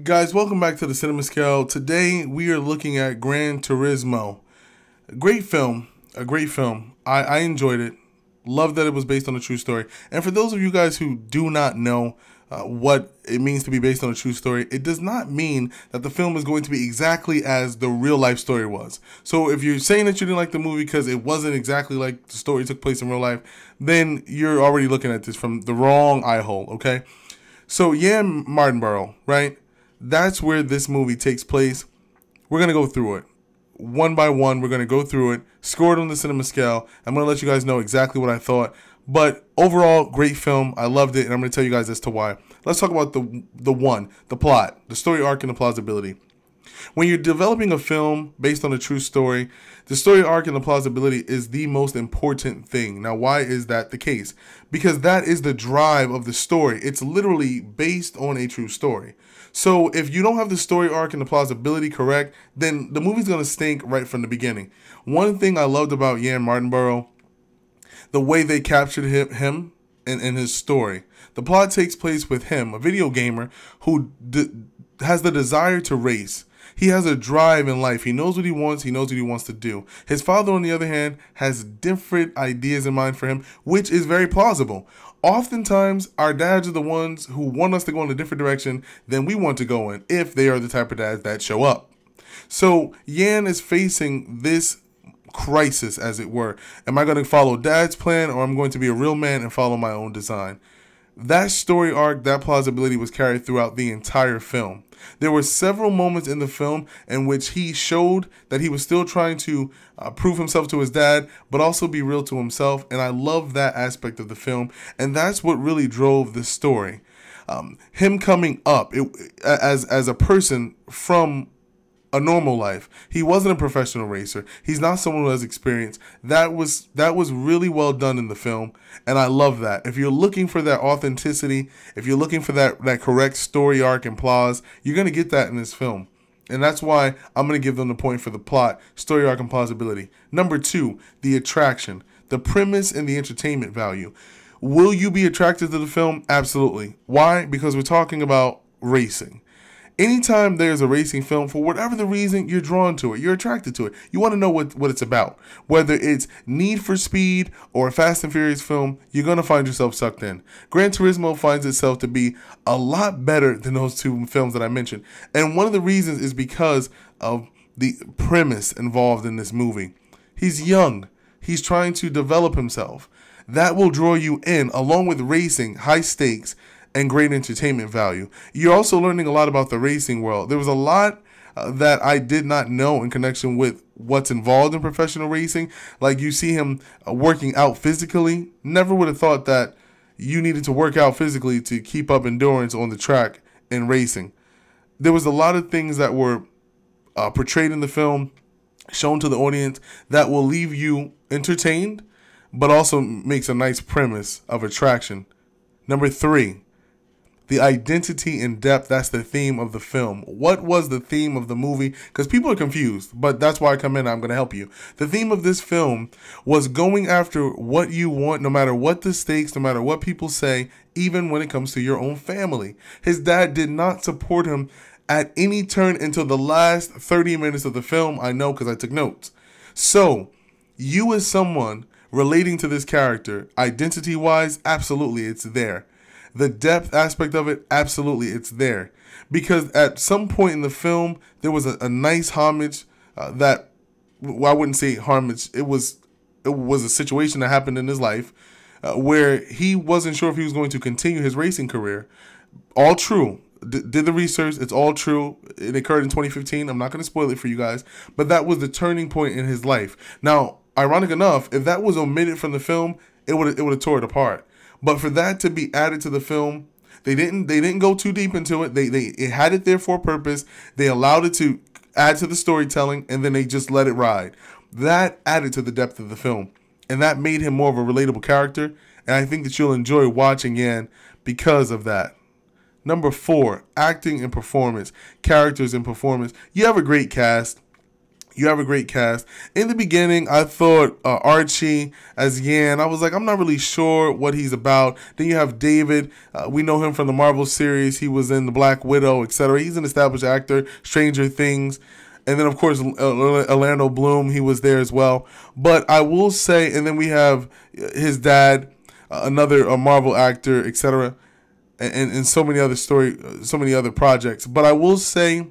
Guys, welcome back to the Cinema Scale. Today we are looking at Gran Turismo. A great film. A great film. I enjoyed it. Love that it was based on a true story. And for those of you guys who do not know what it means to be based on a true story, it does not mean that the film is going to be exactly as the real life story was. So if you're saying that you didn't like the movie because it wasn't exactly like the story took place in real life, then you're already looking at this from the wrong eye hole, okay? So Jan Mardenborough, right? That's where this movie takes place. We're going to go through it. One by one, we're going to go through it, score it on the cinema scale. I'm going to let you guys know exactly what I thought. But overall, great film. I loved it, and I'm going to tell you guys as to why. Let's talk about the plot, the story arc, and the plausibility. When you're developing a film based on a true story, the story arc and the plausibility is the most important thing. Now, why is that the case? Because that is the drive of the story. It's literally based on a true story. So if you don't have the story arc and the plausibility correct, then the movie's going to stink right from the beginning. One thing I loved about Jan Mardenborough, the way they captured him in his story. The plot takes place with him, a video gamer who has the desire to race. He has a drive in life. He knows what he wants. He knows what he wants to do. His father, on the other hand, has different ideas in mind for him, which is very plausible. Oftentimes, our dads are the ones who want us to go in a different direction than we want to go in, if they are the type of dads that show up. So Jan is facing this crisis, as it were. Am I going to follow dad's plan, or am I going to be a real man and follow my own design? That story arc, that plausibility was carried throughout the entire film. There were several moments in the film in which he showed that he was still trying to prove himself to his dad, but also be real to himself. And I love that aspect of the film. And that's what really drove the story. Him coming up as a person from a normal life. He wasn't a professional racer. He's not someone who has experience. That was really well done in the film, and I love that. If you're looking for that authenticity, if you're looking for that correct story arc and plaus, you're going to get that in this film. And that's why I'm going to give them the point for the plot, story arc, and plausibility. Number 2, the attraction, the premise, and the entertainment value. Will you be attracted to the film? Absolutely. Why? Because we're talking about racing. Anytime there's a racing film, for whatever the reason, you're drawn to it. You're attracted to it. You want to know what it's about. Whether it's Need for Speed or a Fast and Furious film, you're going to find yourself sucked in. Gran Turismo finds itself to be a lot better than those two films that I mentioned. And one of the reasons is because of the premise involved in this movie. He's young. He's trying to develop himself. That will draw you in, along with racing, high stakes, and great entertainment value. You're also learning a lot about the racing world. There was a lot that I did not know in connection with what's involved in professional racing. Like, you see him working out physically. Never would have thought that you needed to work out physically to keep up endurance on the track in racing. There was a lot of things that were portrayed in the film, shown to the audience, that will leave you entertained, but also makes a nice premise of attraction. Number 3. The identity and depth, that's the theme of the film. What was the theme of the movie? Because people are confused, but that's why I come in. I'm going to help you. The theme of this film was going after what you want, no matter what the stakes, no matter what people say, even when it comes to your own family. His dad did not support him at any turn until the last 30 minutes of the film. I know because I took notes. So, you as someone relating to this character, identity-wise, absolutely, it's there. The depth aspect of it, absolutely, it's there. Because at some point in the film, there was a nice homage that, well, I wouldn't say homage, it was a situation that happened in his life where he wasn't sure if he was going to continue his racing career. All true. Did the research, it's all true. It occurred in 2015. I'm not going to spoil it for you guys, but that was the turning point in his life. Now, ironic enough, if that was omitted from the film, it would have tore it apart. But for that to be added to the film, they didn't go too deep into it. It had it there for a purpose. They allowed it to add to the storytelling, and then they just let it ride. That added to the depth of the film, and that made him more of a relatable character. And I think that you'll enjoy watching Jan because of that. Number 4, acting and performance, characters and performance. You have a great cast. You have a great cast. In the beginning, I thought Archie as Yan, I was like, I'm not really sure what he's about. Then you have David. We know him from the Marvel series. He was in The Black Widow, etc. He's an established actor, Stranger Things. And then, of course, Orlando Bloom, he was there as well. But I will say, and then we have his dad, another Marvel actor, etc. And so many other so many other projects. But I will say,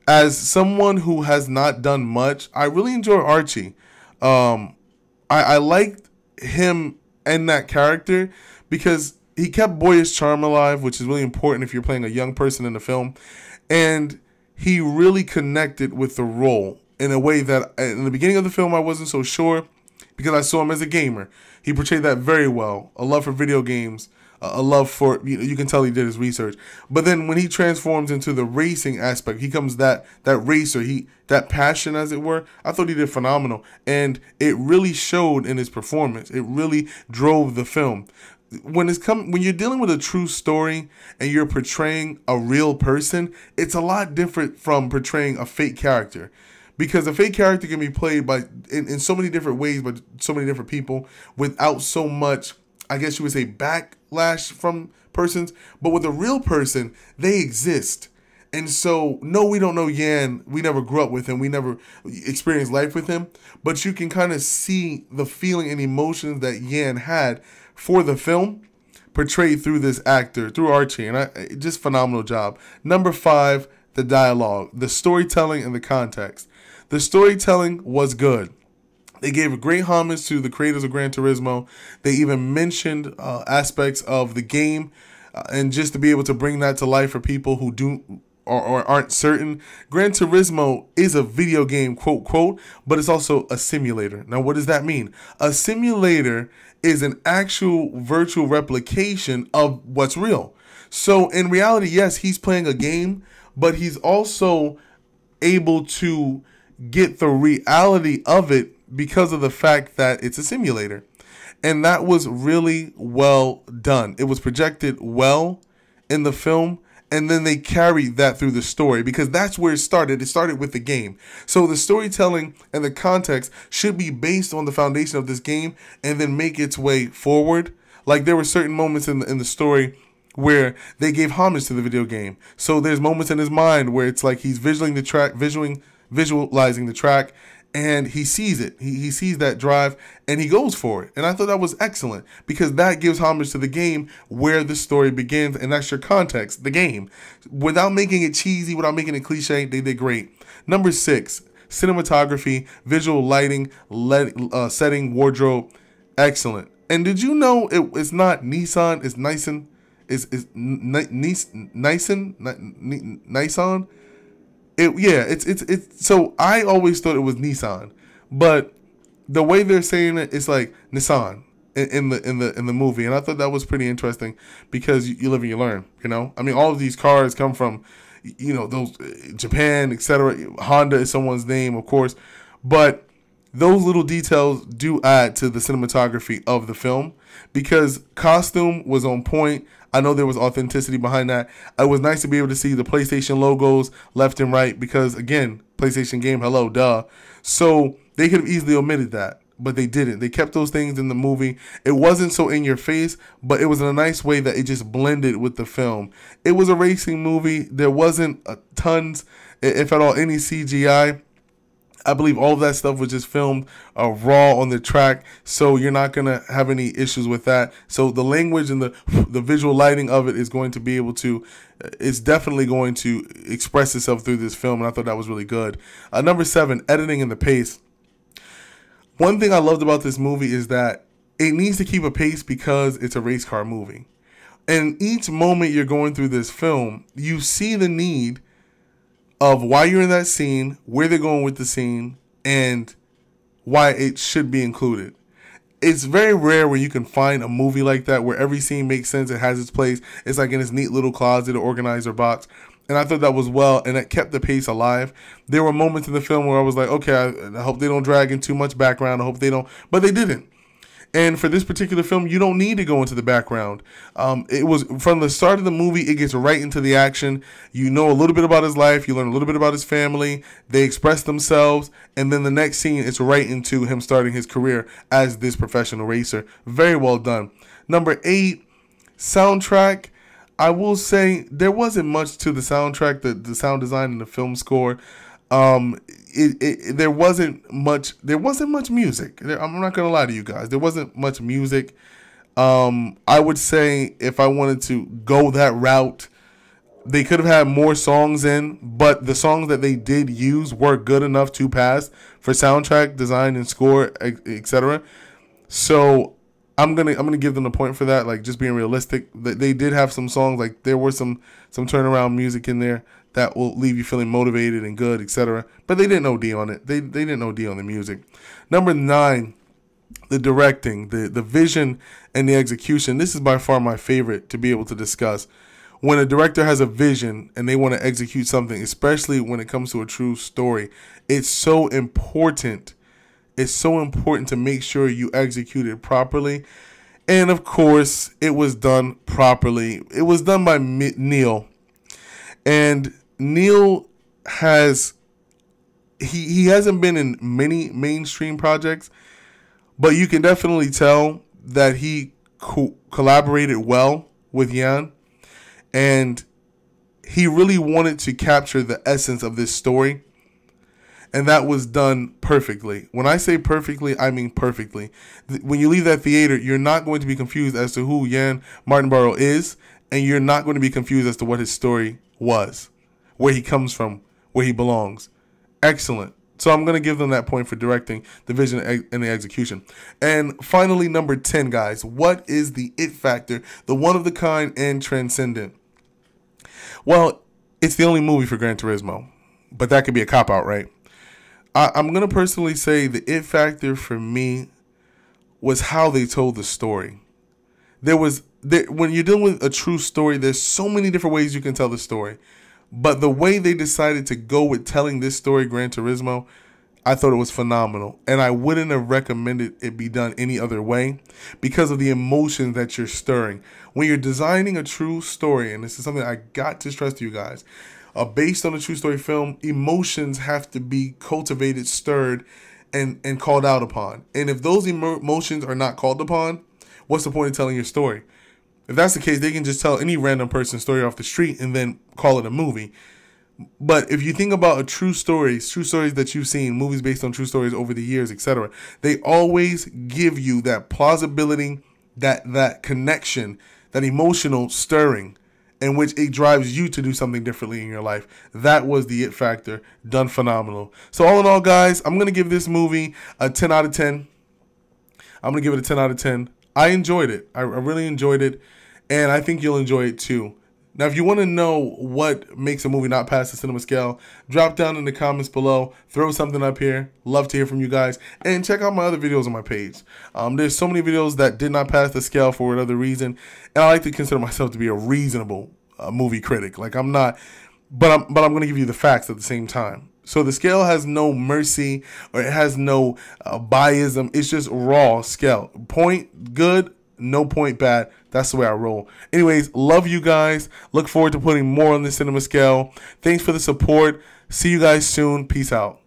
as someone who has not done much, I really enjoy Archie. I liked him and that character because he kept boyish charm alive, which is really important if you're playing a young person in the film. And he really connected with the role in a way that in the beginning of the film I wasn't so sure because I saw him as a gamer. He portrayed that very well. A love for video games. A love for, you can tell he did his research. But then when he transforms into the racing aspect, he comes that racer, that passion, as it were. I thought he did phenomenal. And it really showed in his performance. It really drove the film. When you're dealing with a true story and you're portraying a real person, it's a lot different from portraying a fake character. Because a fake character can be played in so many different ways by so many different people without so much, I guess you would say, backlash from persons. But with a real person, they exist. And so, no, we don't know Yan. We never grew up with him. We never experienced life with him. But you can kind of see the feeling and emotions that Yan had for the film portrayed through this actor, through Archie. And just phenomenal job. Number 5, the dialogue, the storytelling, and the context. The storytelling was good. They gave a great homage to the creators of Gran Turismo. They even mentioned aspects of the game, and just to be able to bring that to life for people who do or aren't certain. Gran Turismo is a video game, quote, quote, but it's also a simulator. Now, what does that mean? A simulator is an actual virtual replication of what's real. So in reality, yes, he's playing a game, but he's also able to get the reality of it because of the fact that it's a simulator. And that was really well done. It was projected well in the film, and then they carried that through the story because that's where it started. It started with the game. So the storytelling and the context should be based on the foundation of this game and then make its way forward. Like there were certain moments in the story where they gave homage to the video game. So there's moments in his mind where it's like he's visualizing the track, and he sees it. He sees that drive, and he goes for it. And I thought that was excellent because that gives homage to the game where the story begins, and that's your context, the game. Without making it cheesy, without making it cliche, they did great. Number 6, cinematography, visual lighting, setting, wardrobe, excellent. And did you know it's not Nissan, it's Nissan? Nissan? It's so I always thought it was Nissan, but the way they're saying it, it's like Nissan in the movie, and I thought that was pretty interesting because you live and you learn. I mean, all of these cars come from those Japan, etc. Honda is someone's name, of course, but those little details do add to the cinematography of the film because costume was on point. I know there was authenticity behind that. It was nice to be able to see the PlayStation logos left and right because, again, PlayStation game, hello, duh. So they could have easily omitted that, but they didn't. They kept those things in the movie. It wasn't so in your face, but it was in a nice way that it just blended with the film. It was a racing movie. There wasn't tons, if at all, any CGI. I believe all of that stuff was just filmed raw on the track, so you're not going to have any issues with that. So the language and the visual lighting of it is going to be able to, it's definitely going to express itself through this film, and I thought that was really good. Number 7, editing and the pace. One thing I loved about this movie is that it needs to keep a pace because it's a race car movie. And each moment you're going through this film, you see the need of why you're in that scene, where they're going with the scene, and why it should be included. It's very rare where you can find a movie like that where every scene makes sense, it has its place. It's like in this neat little closet or organizer box. And I thought that was well, and it kept the pace alive. There were moments in the film where I was like, okay, I hope they don't drag in too much background. I hope they don't. But they didn't. And for this particular film, you don't need to go into the background. It was from the start of the movie, it gets right into the action. You know a little bit about his life. You learn a little bit about his family. They express themselves. And then the next scene, it's right into him starting his career as this professional racer. Very well done. Number 8, soundtrack. I will say there wasn't much to the soundtrack, the sound design and the film score. There wasn't much music. I'm not gonna lie to you guys. There wasn't much music. I would say if I wanted to go that route, they could have had more songs in, but the songs that they did use were good enough to pass for soundtrack design and score, etc. So I'm gonna give them a point for that. Like, just being realistic, they did have some songs. Like, there were some turnaround music in there that will leave you feeling motivated and good, etc. But they didn't OD on it. They didn't OD on the music. Number 9, the directing, the vision, and the execution. This is by far my favorite to be able to discuss. When a director has a vision and they want to execute something, especially when it comes to a true story, it's so important. It's so important to make sure you execute it properly. And of course, it was done properly. It was done by Neil. And Neil he hasn't been in many mainstream projects, but you can definitely tell that he collaborated well with Jan, and he really wanted to capture the essence of this story, and that was done perfectly. When I say perfectly, I mean perfectly. When you leave that theater, you're not going to be confused as to who Jan Martinborough is, and you're not going to be confused as to what his story was, where he comes from, where he belongs. Excellent. So I'm going to give them that point for directing, the vision, and the execution. And finally, number 10, guys. What is the it factor, the one of the kind and transcendent? Well, it's the only movie for Gran Turismo, but that could be a cop-out, right? I'm going to personally say the it factor for me was how they told the story. When you're dealing with a true story, there's so many different ways you can tell the story. But the way they decided to go with telling this story, Gran Turismo, I thought it was phenomenal. And I wouldn't have recommended it be done any other way because of the emotions that you're stirring. When you're designing a true story, and this is something I got to stress to you guys, based on a true story film, emotions have to be cultivated, stirred, and called out upon. And if those emotions are not called upon, what's the point of telling your story? If that's the case, they can just tell any random person's story off the street and then call it a movie. But if you think about true stories that you've seen, movies based on true stories over the years, etc., they always give you that plausibility, that connection, that emotional stirring in which it drives you to do something differently in your life. That was the it factor, done phenomenal. So all in all, guys, I'm going to give this movie a 10 out of 10. I'm going to give it a 10 out of 10. I enjoyed it. I really enjoyed it. And I think you'll enjoy it too. Now, if you want to know what makes a movie not pass the cinema scale, drop down in the comments below. Throw something up here. Love to hear from you guys. And check out my other videos on my page. There's so many videos that did not pass the scale for whatever reason. And I like to consider myself to be a reasonable movie critic. Like, I'm not, but I'm going to give you the facts at the same time. So the scale has no mercy, or it has no biasm. It's just raw scale. Point good, no point bad. That's the way I roll. Anyways, love you guys. Look forward to putting more on the cinema scale. Thanks for the support. See you guys soon. Peace out.